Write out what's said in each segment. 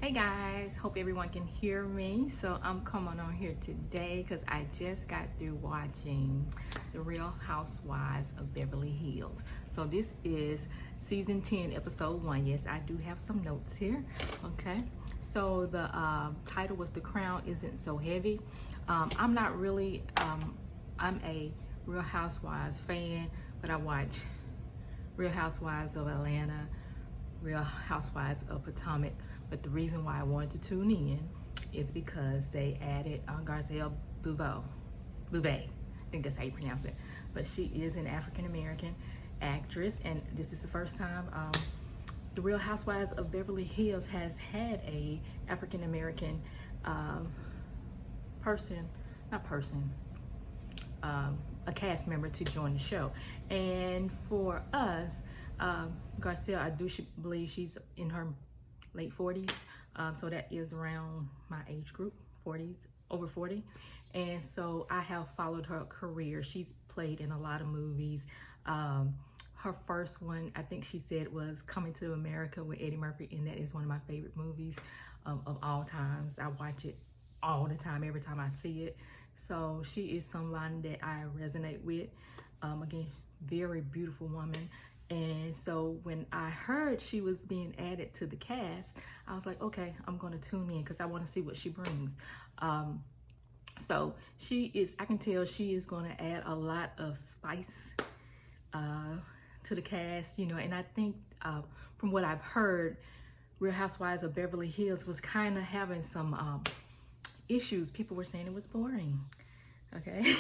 Hey guys, hope everyone can hear me. So I'm coming on here today because I just got through watching The Real Housewives of Beverly Hills. So this is season 10, episode 1. Yes, I do have some notes here. Okay, so the title was The Crown Isn't So Heavy. I'm not really, I'm a Real Housewives fan, but I watch Real Housewives of Atlanta, Real Housewives of Potomac. But the reason why I wanted to tune in is because they added Garcelle Beauvais. I think that's how you pronounce it. But she is an African-American actress, and this is the first time the Real Housewives of Beverly Hills has had a African-American a cast member to join the show. And for us, Garcelle, I do believe she's in her late 40s, so that is around my age group, 40s, over 40. And so I have followed her career. She's played in a lot of movies. Her first one, I think she said, was Coming to America with Eddie Murphy, and that is one of my favorite movies of all times. I watch it all the time, every time I see it. So she is someone that I resonate with. Again, very beautiful woman. And so when I heard she was being added to the cast, I was like, okay, I'm going to tune in because I want to see what she brings. So she is, I can tell she is going to add a lot of spice to the cast, you know, and I think from what I've heard, Real Housewives of Beverly Hills was kind of having some issues. People were saying it was boring, okay?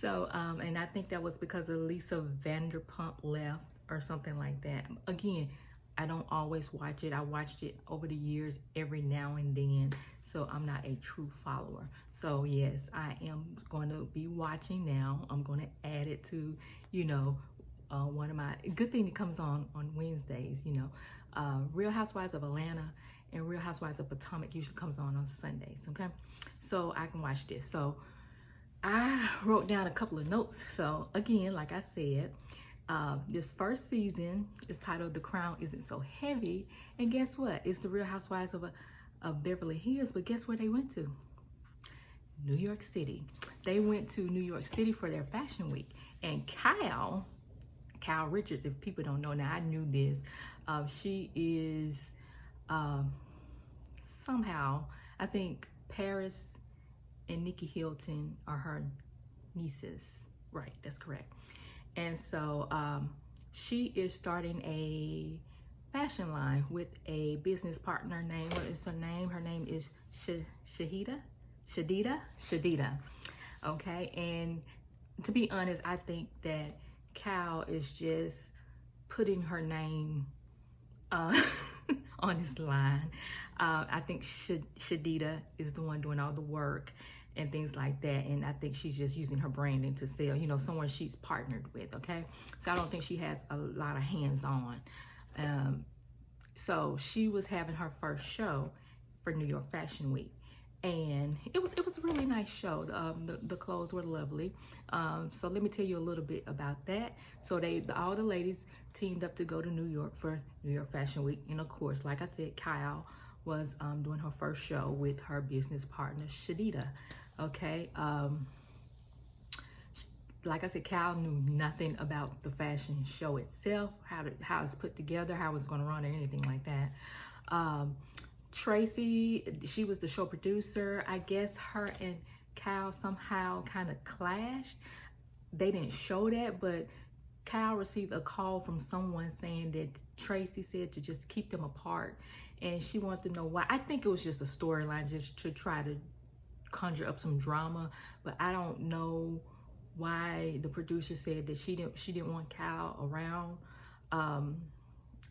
So, and I think that was because of Lisa Vanderpump left or something like that. Again, I don't always watch it. I watched it over the years every now and then. So I'm not a true follower. So yes, I am going to be watching now. I'm going to add it to, you know, one of my, good thing that comes on Wednesdays, you know, Real Housewives of Atlanta and Real Housewives of Potomac usually comes on Sundays, okay? So I can watch this. So I wrote down a couple of notes. So again, like I said, this first season is titled The Crown Isn't So Heavy. And guess what? It's the Real Housewives of Beverly Hills, but guess where they went to? New York City. They went to New York City for their fashion week. And Kyle Richards, if people don't know, now I knew this, she is somehow, I think Paris and Nikki Hilton are her nieces. Right, that's correct. And so she is starting a fashion line with a business partner named, what is her name? Her name is Shadida. Okay, and to be honest, I think that Cal is just putting her name on this line. I think Shadida is the one doing all the work and things like that, and I think she's just using her branding to sell, you know, someone she's partnered with, okay? So I don't think she has a lot of hands-on. So she was having her first show for New York Fashion Week, and it was a really nice show. The clothes were lovely. So let me tell you a little bit about that. So all the ladies teamed up to go to New York for New York Fashion Week, and of course, like I said, Kyle was doing her first show with her business partner Shadida. Okay, like I said, Kyle knew nothing about the fashion show itself, how it's put together, how it's going to run, or anything like that. Tracy, she was the show producer. I guess her and Kyle somehow kind of clashed. They didn't show that, but Kyle received a call from someone saying that Tracy said to just keep them apart, and she wanted to know why. I think it was just a storyline, just to try to conjure up some drama, but I don't know why the producer said that she didn't want Kyle around.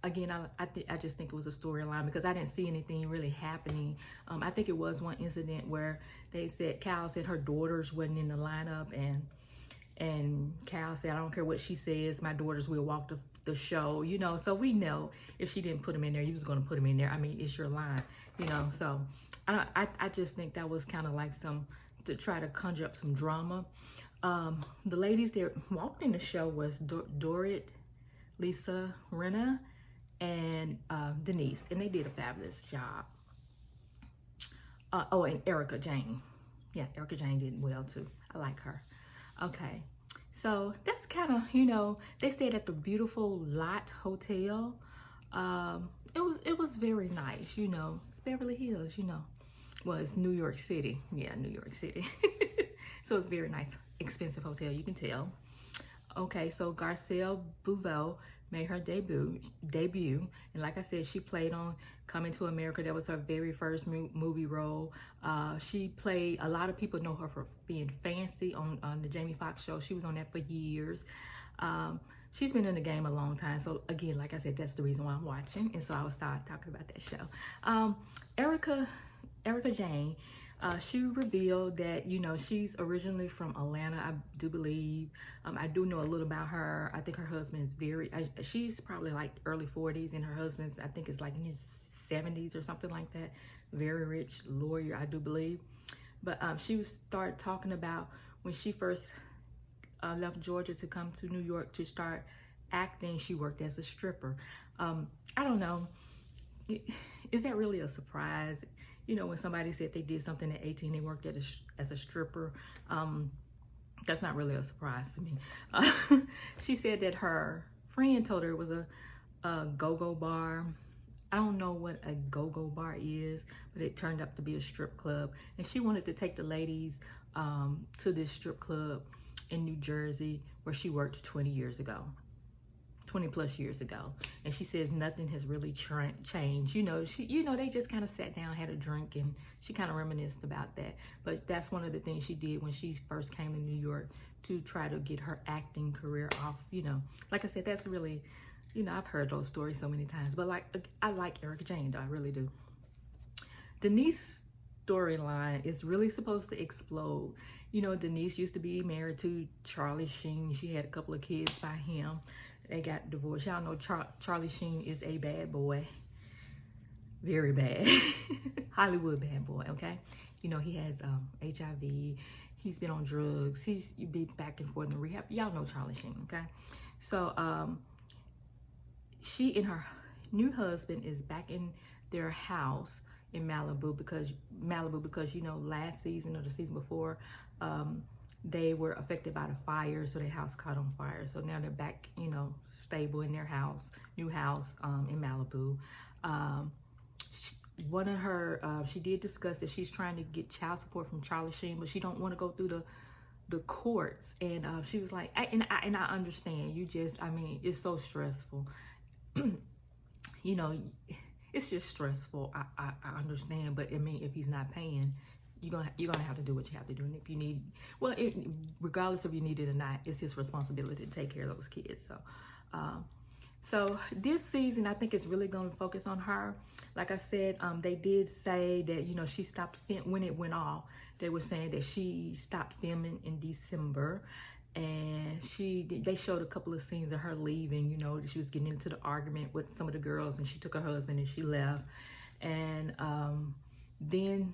Again, I just think it was a storyline because I didn't see anything really happening. I think it was one incident where they said, Kyle said her daughters wasn't in the lineup, and Kyle said, I don't care what she says, my daughters will walk the show, you know. So we know if she didn't put them in there, he was going to put them in there. I mean, it's your line, you know. So I just think that was kind of like to try to conjure up some drama. The ladies that walked in the show was Dorit, Lisa Rinna, and Denise, and they did a fabulous job. Oh, and Erika Jayne. Yeah, Erika Jayne did well too. I like her. Okay, so that's kind of, you know, they stayed at the beautiful Lot Hotel. It was very nice, you know. It's Beverly Hills, you know. Well, it's New York City. Yeah, New York City. So it's very nice, expensive hotel, you can tell. Okay, so Garcelle Beauvais made her debut, and like I said, she played on Coming to America. That was her very first movie role. She played, a lot of people know her for being Fancy on the Jamie Foxx show. She was on that for years. She's been in the game a long time, so again, like I said, that's the reason why I'm watching, and so I will start talking about that show. Erika Jayne, she revealed that, you know, she's originally from Atlanta, I do believe. I do know a little about her. I think her husband is she's probably like early 40s, and her husband's, I think, is like in his 70s or something like that. Very rich lawyer, I do believe. But she started talking about when she first left Georgia to come to New York to start acting, she worked as a stripper. I don't know, is that really a surprise? You know, when somebody said they did something at 18, they worked as a stripper, that's not really a surprise to me. She said that her friend told her it was a go-go bar. I don't know what a go-go bar is, but it turned up to be a strip club. And she wanted to take the ladies to this strip club in New Jersey where she worked 20 plus years ago. And she says nothing has really changed. You know, they just kind of sat down, had a drink, and she kind of reminisced about that. But that's one of the things she did when she first came to New York to try to get her acting career off. You know, like I said, that's really, you know, I've heard those stories so many times. But like, I like Erika Jayne, though, I really do. Denise storyline is really supposed to explode. You know, Denise used to be married to Charlie Sheen. She had a couple of kids by him. They got divorced. Y'all know Charlie Sheen is a bad boy. Very bad. Hollywood bad boy, okay? You know, he has HIV. He's been on drugs. He's been back and forth in rehab. Y'all know Charlie Sheen, okay? So she and her new husband is back in their house in Malibu because you know, last season or the season before, they were affected by the fire, so their house caught on fire. So now they're back, you know, stable in their house, new house in Malibu. One of her, she did discuss that she's trying to get child support from Charlie Sheen, but she don't want to go through the courts. And she was like, I understand. I mean, it's so stressful. You know, it's just stressful. I understand, but I mean, if he's not paying, you're gonna have to do what you have to do. And if you need, well, regardless if you need it or not, it's his responsibility to take care of those kids. So this season, I think it's really going to focus on her. Like I said, they did say that, you know, she stopped when it went off. They were saying that she stopped filming in December, and they showed a couple of scenes of her leaving. You know, she was getting into the argument with some of the girls, and she took her husband and she left. And then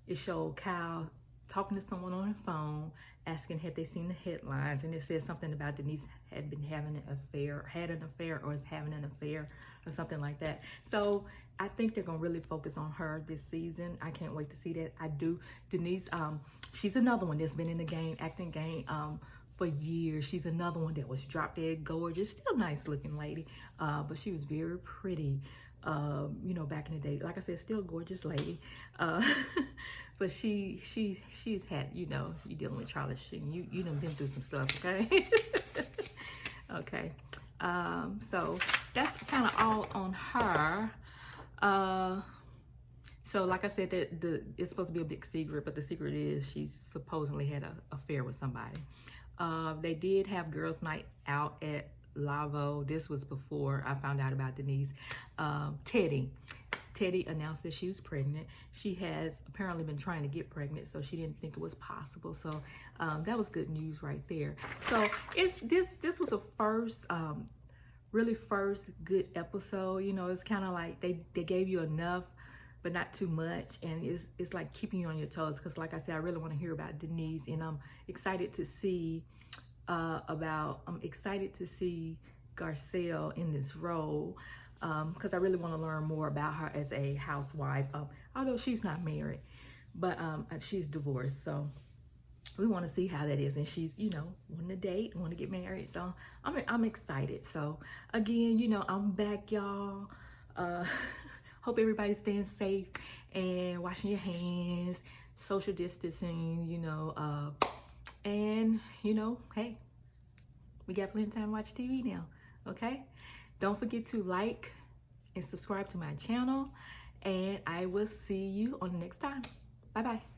it showed Kyle talking to someone on the phone, asking had they seen the headlines, and it said something about Denise had been having an affair, or is having an affair, or something like that. So I think they're gonna really focus on her this season. I can't wait to see that. I do. Denise, she's another one that's been in the game, acting game, for years. She's another one that was drop dead gorgeous, still nice looking lady, but she was very pretty. You know, back in the day, like I said, still gorgeous lady. But she's had, you know, you dealing with Charlie Sheen, you done been through some stuff, okay? Okay. So that's kind of all on her. So like I said, it's supposed to be a big secret, but the secret is she supposedly had an affair with somebody. They did have girls' night out at Lavo. This was before I found out about Denise. Teddy announced that she was pregnant. She has apparently been trying to get pregnant, so she didn't think it was possible. So that was good news right there. So this was the first, really first good episode. You know, it's kind of like they gave you enough, but not too much, and it's like keeping you on your toes. Because like I said, I really want to hear about Denise, and I'm excited to see Garcelle in this role. because I really want to learn more about her as a housewife. Although she's not married, but she's divorced, so we want to see how that is. And she's, you know, wanting to date, want to get married, so I'm excited. So again, you know, I'm back, y'all. Hope everybody's staying safe and washing your hands, social distancing, you know, and you know, hey, we got plenty of time to watch TV now. Okay, don't forget to like and subscribe to my channel, and I will see you on the next time. Bye bye.